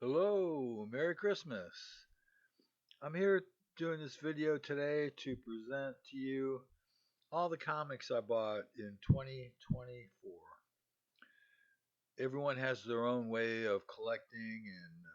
Hello, Merry Christmas. I'm here doing this video today to present to you all the comics I bought in 2024. Everyone has their own way of collecting and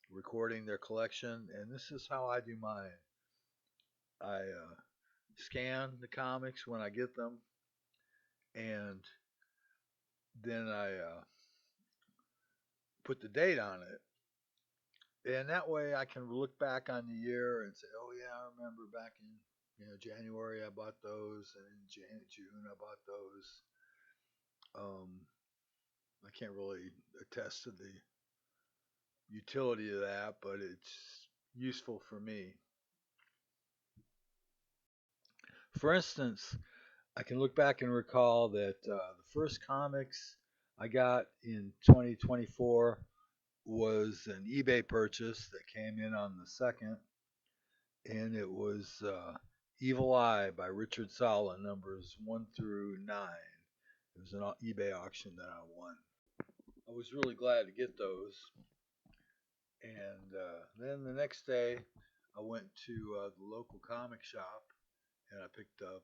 recording their collection, and this is how I do mine. I scan the comics when I get them, and then I put the date on it. And that way I can look back on the year and say, oh yeah, I remember back in January I bought those, and in June I bought those. I can't really attest to the utility of that, but it's useful for me. For instance, I can look back and recall that the first comics I got in 2024 was an eBay purchase that came in on the 2nd, and it was Evil Eye by Richard Sala, numbers 1 through 9. It was an eBay auction that I won. I was really glad to get those. And then the next day, I went to the local comic shop and I picked up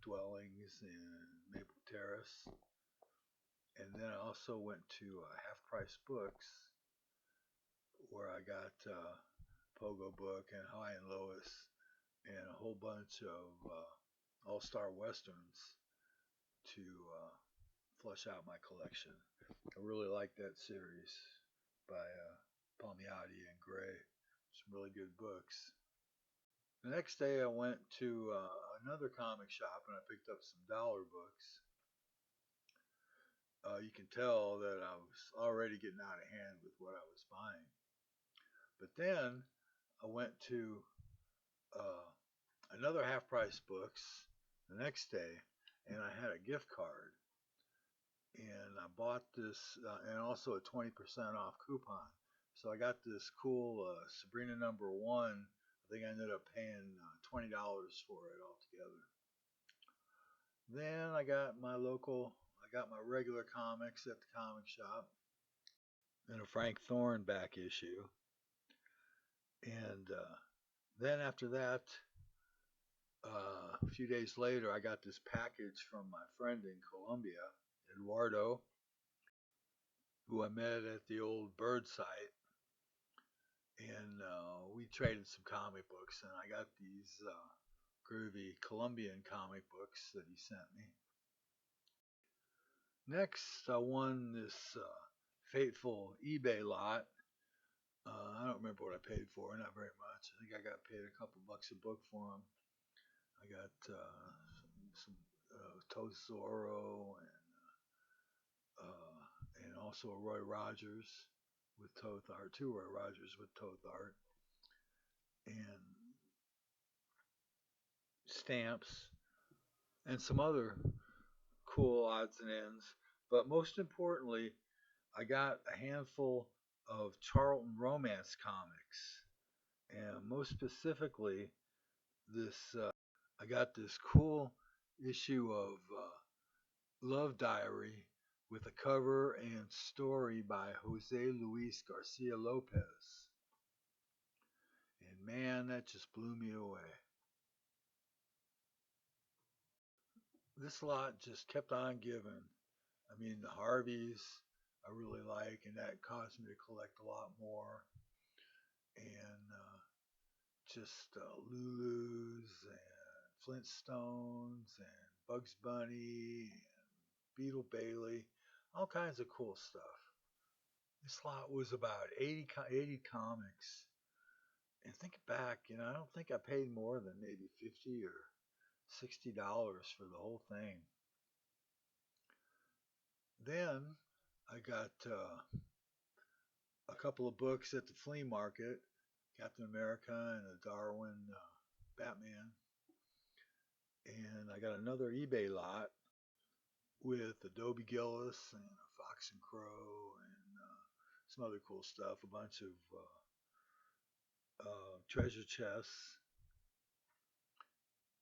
Dwellings in Maple Terrace. And then I also went to Half Price Books where I got Pogo Book and High and Lois and a whole bunch of all-star westerns to flush out my collection. I really like that series by Palmiotti and Gray. Some really good books. The next day I went to another comic shop and I picked up some dollar books. You can tell that I was already getting out of hand with what I was buying. But then I went to uh, another Half Price Books the next day and I had a gift card. And I bought this, and also a 20% off coupon. So I got this cool Sabrina #1. I think I ended up paying $20 for it altogether. Then I got my regular comics at the comic shop, and a Frank Thorne back issue. And then after that, a few days later, I got this package from my friend in Colombia, Eduardo, who I met at the old bird site, and we traded some comic books, and I got these groovy Colombian comic books that he sent me. Next, I won this fateful eBay lot. I don't remember what I paid for, not very much. I think I got paid a couple bucks a book for them. I got some Tozoro and also a Roy Rogers with Toth art, two Roy Rogers with Toth art, and stamps, and some other cool odds and ends. But most importantly, I got a handful of Charlton romance comics, and most specifically, this I got this cool issue of Love Diary with a cover and story by Jose Luis Garcia Lopez. And man, that just blew me away. This lot just kept on giving. I mean, the Harveys I really like, and that caused me to collect a lot more. And just Lulus and Flintstones and Bugs Bunny and Beetle Bailey, all kinds of cool stuff. This lot was about 80 comics. And thinking back, I don't think I paid more than maybe 50 or $60 for the whole thing. Then I got a couple of books at the flea market, Captain America and a Darwin Batman. And I got another eBay lot with Adobe Gillis and a Fox and Crow and some other cool stuff, a bunch of treasure chests.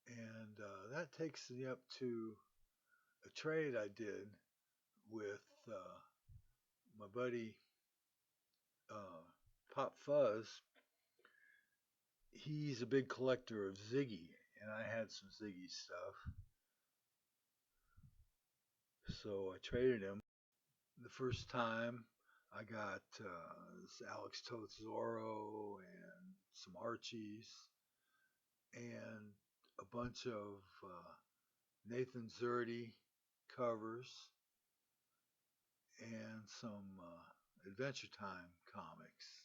And that takes me up to a trade I did with my buddy uh, Pop Fuzz, he's a big collector of Ziggy, and I had some Ziggy stuff, so I traded him. The first time I got this Alex Toth Zorro and some Archies and a bunch of Nathan Zerdy covers and some Adventure Time comics.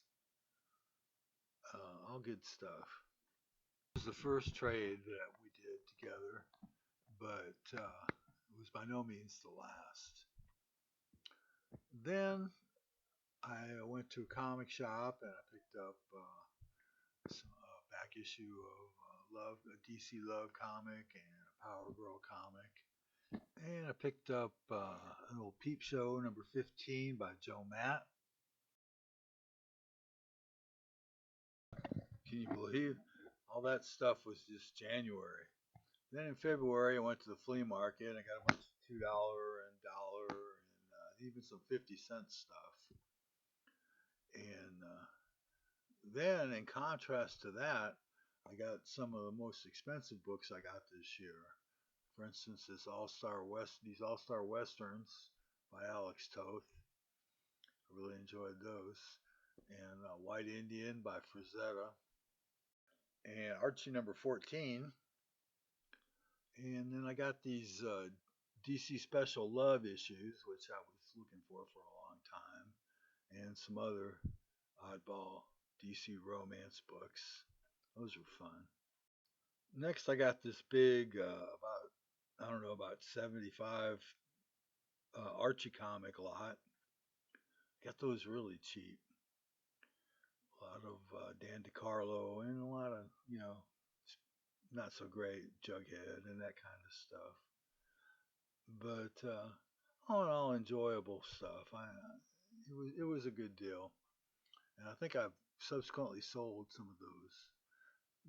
All good stuff. It was the first trade that we did together, but it was by no means the last. Then I went to a comic shop and I picked up some back issue of Love, a DC Love comic and a Power Girl comic. And I picked up an old Peep Show number 15 by Joe Matt. Can you believe? All that stuff was just January. Then in February, I went to the flea market and I got a bunch of $2 and dollar and even some 50-cent stuff. And then, in contrast to that, I got some of the most expensive books I got this year. For instance, these All Star Westerns by Alex Toth. I really enjoyed those. And White Indian by Frazetta. And Archie number 14. And then I got these DC Special Love issues, which I was looking for a long time, and some other oddball DC romance books. Those were fun. Next, I got this big, I don't know, about 75 Archie comic lot. Got those really cheap. A lot of Dan DiCarlo and a lot of, not so great Jughead and that kind of stuff. But all in all, enjoyable stuff. It was a good deal, and I think I've subsequently sold some of those.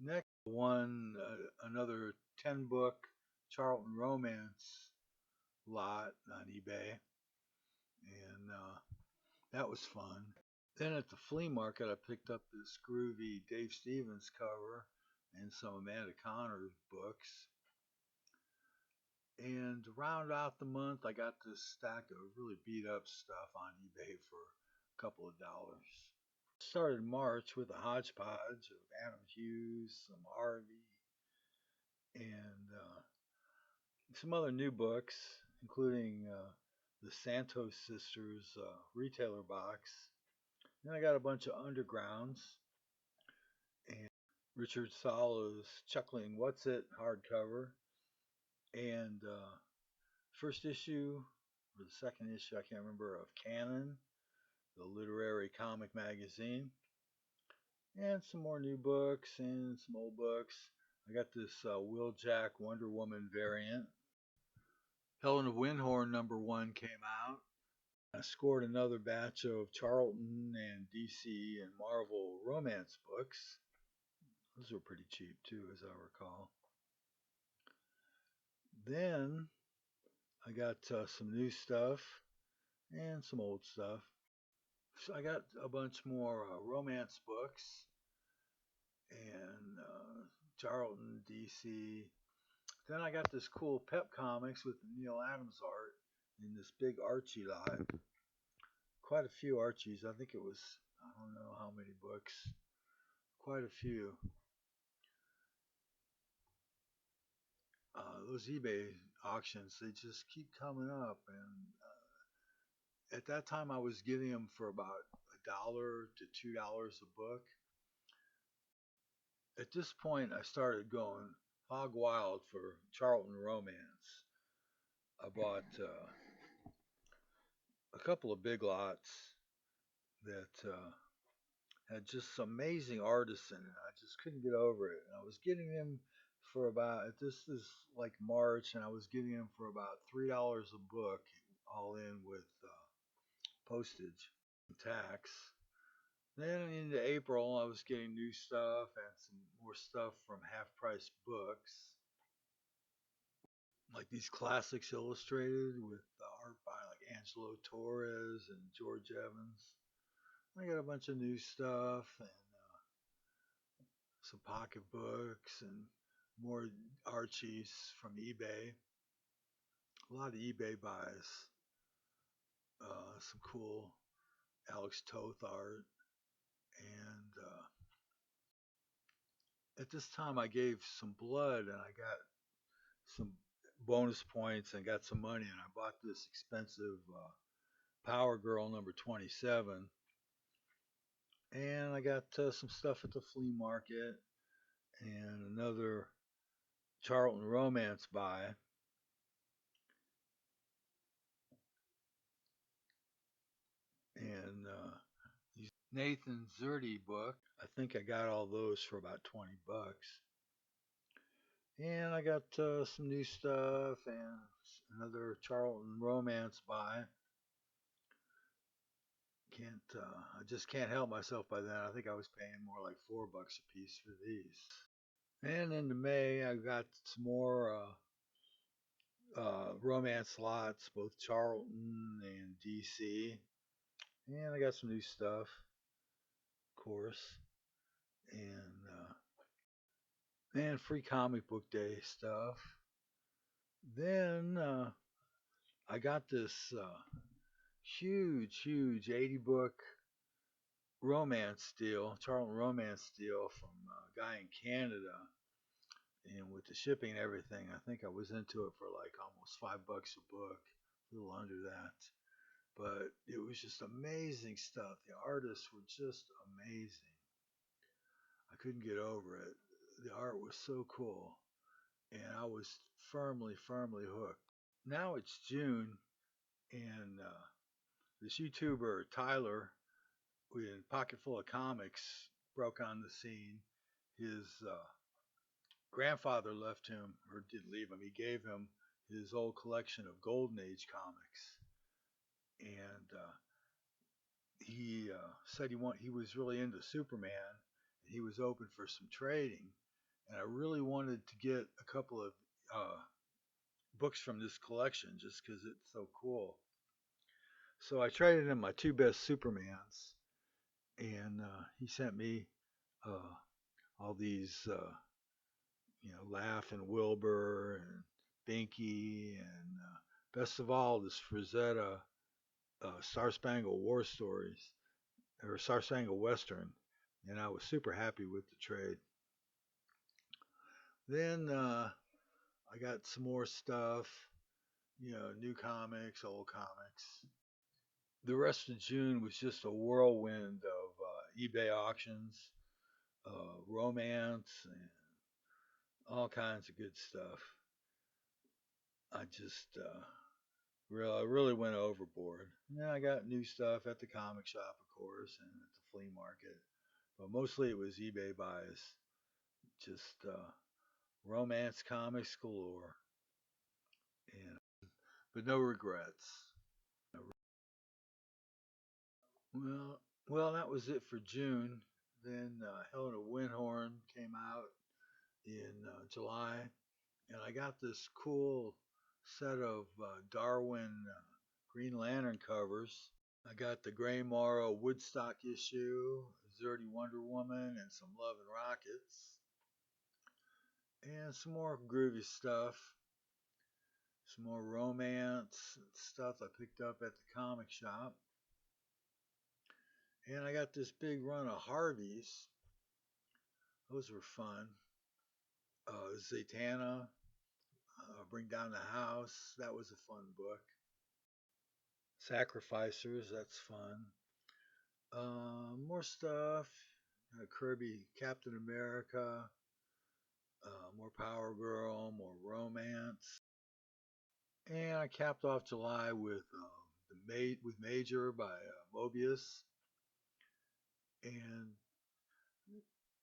Next, one another 10-book Charlton romance lot on eBay, and that was fun. Then at the flea market, I picked up this groovy Dave Stevens cover and some Amanda Conner books. And to round out the month, I got this stack of really beat up stuff on eBay for a couple of dollars. Started March with a hodgepodge of Adam Hughes, some Harvey, and some other new books, including the Santos Sisters retailer box. Then I got a bunch of undergrounds and Richard Sala's Chuckling What's It hardcover, and first issue or the second issue, I can't remember, of Canon, the literary comic magazine, and some more new books and some old books. I got this Will Jack Wonder Woman variant. Helen of Windhorn #1 came out. I scored another batch of Charlton and DC and Marvel romance books. Those were pretty cheap too, as I recall. Then I got some new stuff and some old stuff. So I got a bunch more romance books and Charlton, DC. Then I got this cool Pep Comics with the Neil Adams art in this big Archie lot. Quite a few Archies. I think it was, I don't know how many books. Quite a few. Those eBay auctions, they just keep coming up. And at that time, I was getting them for about $1 to $2 a book. At this point, I started going hog wild for Charlton romance. I bought a couple of big lots that had just some amazing artists in it. I just couldn't get over it. And I was getting them for about, this is like March, and I was getting them for about $3 a book, all in with postage and tax. Then into April, I was getting new stuff and some more stuff from Half Price Books, like these classics illustrated with art by like Angelo Torres and George Evans. I got a bunch of new stuff and some pocketbooks and more Archies from eBay. A lot of eBay buys. Some cool Alex Toth art. And at this time, I gave some blood and I got some bonus points and got some money. And I bought this expensive Power Girl number 27. And I got some stuff at the flea market and another Charlton romance buy. And Nathan Zerdy book. I think I got all those for about 20 bucks. And I got some new stuff and another Charlton romance buy. I just can't help myself by then. I think I was paying more like $4 a piece for these. And into May, I got some more romance lots, both Charlton and DC. And I got some new stuff, of course. And free comic book day stuff. Then I got this huge 80 book romance deal, Charlton romance deal from a guy in Canada. And with the shipping and everything, I think I was into it for like almost $5 a book, a little under that. But it was just amazing stuff. The artists were just amazing. I couldn't get over it. The art was so cool, and I was firmly hooked. Now it's June, and this YouTuber Tyler, in Pocket Full of Comics, broke on the scene. His grandfather left him, or didn't leave him. He gave him his old collection of Golden Age comics, and he was really into Superman, and he was open for some trading. And I really wanted to get a couple of uh, books from this collection just because it's so cool. So I traded him my two best Supermans, and he sent me uh, all these, Laugh and Wilbur and Binky, and best of all, this Frazetta Star Spangled War Stories, or Star Spangled Western, and I was super happy with the trade. Then I got some more stuff, new comics, old comics. The rest of June was just a whirlwind of eBay auctions, romance, and all kinds of good stuff. I just really went overboard. And then I got new stuff at the comic shop, of course, and at the flea market. But mostly it was eBay buys. Just romance comics galore. And but no regrets. Well, that was it for June. Then Helena Winhorn came out in July, and I got this cool set of Darwin Green Lantern covers. I got the Gray Morrow Woodstock issue, Zerdy Wonder Woman, and some Love and Rockets, and some more groovy stuff, some more romance stuff I picked up at the comic shop. And I got this big run of Harveys. Those were fun. Zatanna, Bring Down the House. That was a fun book. Sacrificers, that's fun. More stuff. Kirby, Captain America, more Power Girl, more romance. And I capped off July with with Major by Mobius. And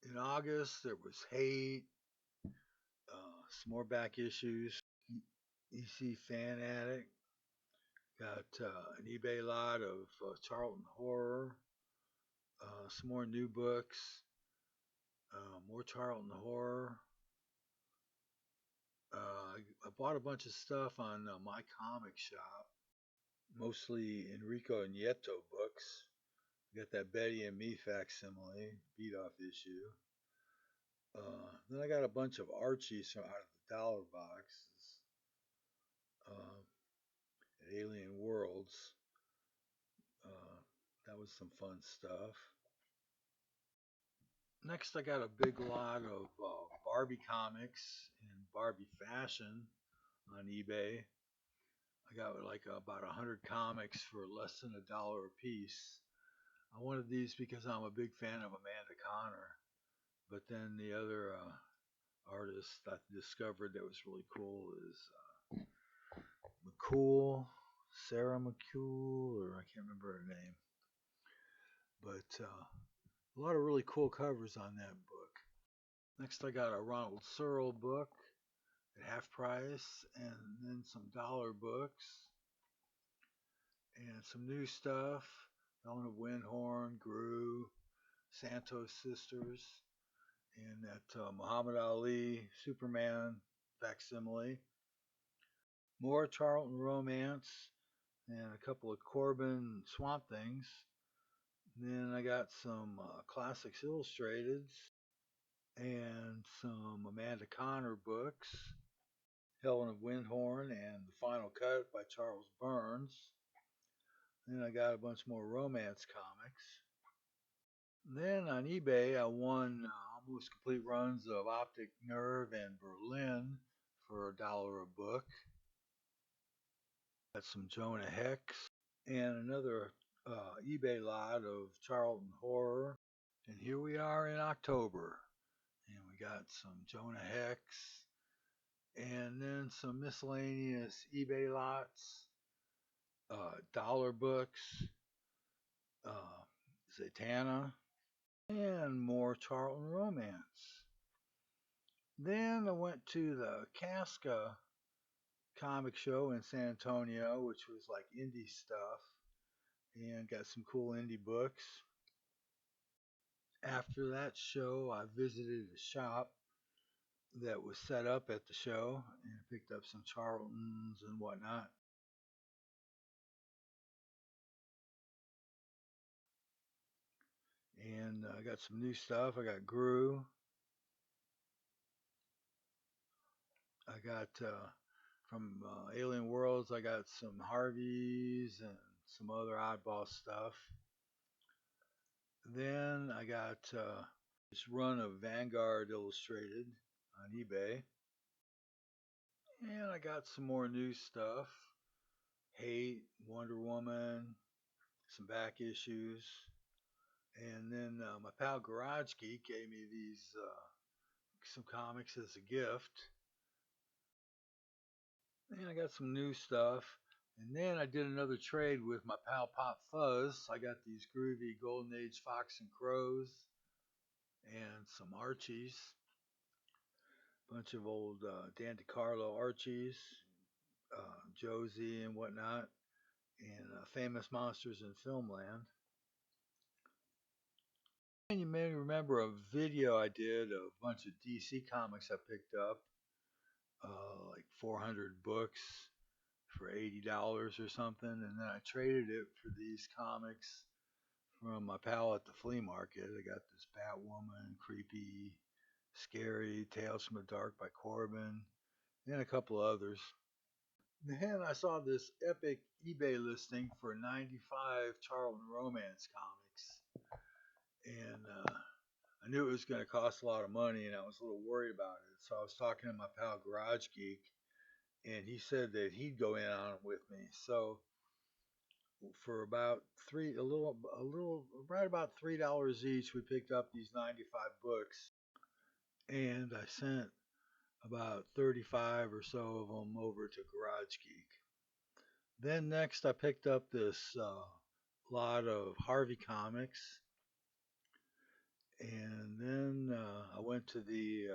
in August there was Hate, some more back issues. EC Fan Addict. Got an eBay lot of Charlton Horror, some more new books, more Charlton Horror. I bought a bunch of stuff on my comic shop, mostly Enrico Nieto books, Got that Betty and Me facsimile, beat off issue. Then I got a bunch of Archies from out of the dollar boxes. Uh, Alien Worlds. Uh, that was some fun stuff. Next, I got a big lot of Barbie comics and Barbie fashion on eBay. I got like about 100 comics for less than $1 a piece. I wanted these because I'm a big fan of Amanda Connor, but then the other artist I discovered that was really cool is McCool, Sarah McCool, or I can't remember her name, but a lot of really cool covers on that book. Next, I got a Ronald Searle book at half price, and then some dollar books, and some new stuff. Ellen of Windhorn, Gru, Santos Sisters, and that Muhammad Ali Superman facsimile. More Charlton romance, and a couple of Corbin Swamp Things. Then I got some Classics Illustrateds and some Amanda Connor books, Helen of Windhorn and The Final Cut by Charles Burns. Then I got a bunch more romance comics. Then on eBay, I won almost complete runs of Optic Nerve and Berlin for $1 a book. Got some Jonah Hex and another eBay lot of Charlton Horror. And here we are in October, and we got some Jonah Hex, and then some miscellaneous eBay lots, dollar books, uh, Zatanna, and more Charlton romance. Then I went to the Casca comic show in San Antonio, which was like indie stuff, and got some cool indie books. After that show, I visited a shop that was set up at the show and picked up some Charltons and whatnot. And I got some new stuff. I got Gru. I got from Alien Worlds, I got some Harveys and some other oddball stuff. Then I got this run of Vanguard Illustrated on eBay. And I got some more new stuff. Hate, Wonder Woman, some back issues. And then my pal Garage Geek gave me these some comics as a gift. And I got some new stuff. And then I did another trade with my pal Pop Fuzz. I got these groovy Golden Age Fox and Crows and some Archies. Bunch of old Dan DiCarlo Archies, Josie and whatnot, and famous monsters in Filmland. And you may remember a video I did of a bunch of DC comics I picked up, like 400 books for $80 or something, and then I traded it for these comics from my pal at the flea market. I got this Batwoman, creepy, scary, Tales from the Dark by Corbin, and a couple others. Then I saw this epic eBay listing for 95 Charlton romance comics, and I knew it was going to cost a lot of money, and I was a little worried about it. So I was talking to my pal Garage Geek, and he said that he'd go in on it with me. So for about right about $3 each, we picked up these 95 books, and I sent about 35 or so of them over to Garage Geek. Then next, I picked up this lot of Harvey comics, and then I went to the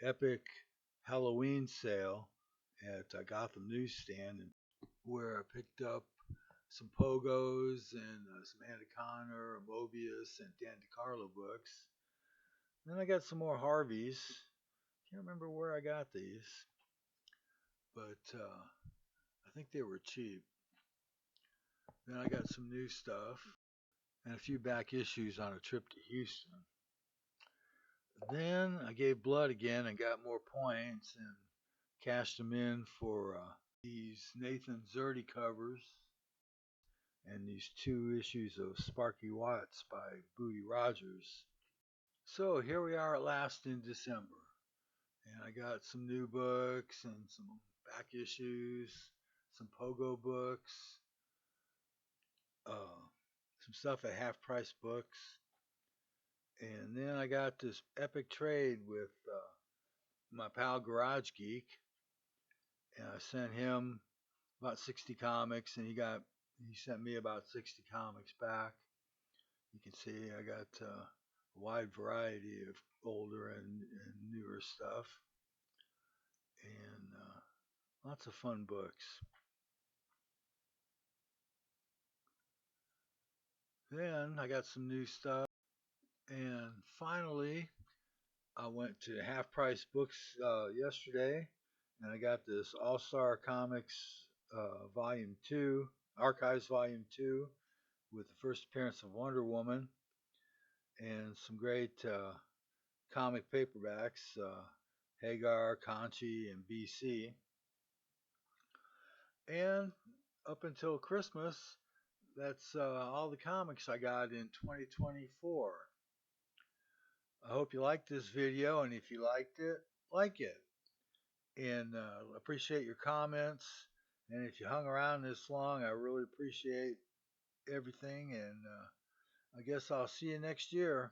Epic Halloween sale at Gotham Newsstand, where I picked up some Pogos and some Anna Connor, Mobius, and Dan DiCarlo books. Then I got some more Harveys. Can't remember where I got these, but I think they were cheap. Then I got some new stuff. and a few back issues on a trip to Houston. Then I gave blood again and got more points and cashed them in for these Nathan Zerdy covers and these 2 issues of Sparky Watts by Booty Rogers. So here we are at last in December, and I got some new books and some back issues, some Pogo books, some stuff at half price books, and then I got this epic trade with my pal Garage Geek, and I sent him about 60 comics, and he sent me about 60 comics back. You can see I got a wide variety of older and newer stuff, and lots of fun books. Then I got some new stuff, and finally I went to Half Price Books yesterday, and I got this All Star Comics Volume 2, Archives Volume 2, with the first appearance of Wonder Woman, and some great comic paperbacks, Hagar, Conchi, and BC. And up until Christmas, that's all the comics I got in 2024. I hope you liked this video, and if you liked it, like it. And appreciate your comments. And if you hung around this long, I really appreciate everything. And I guess I'll see you next year.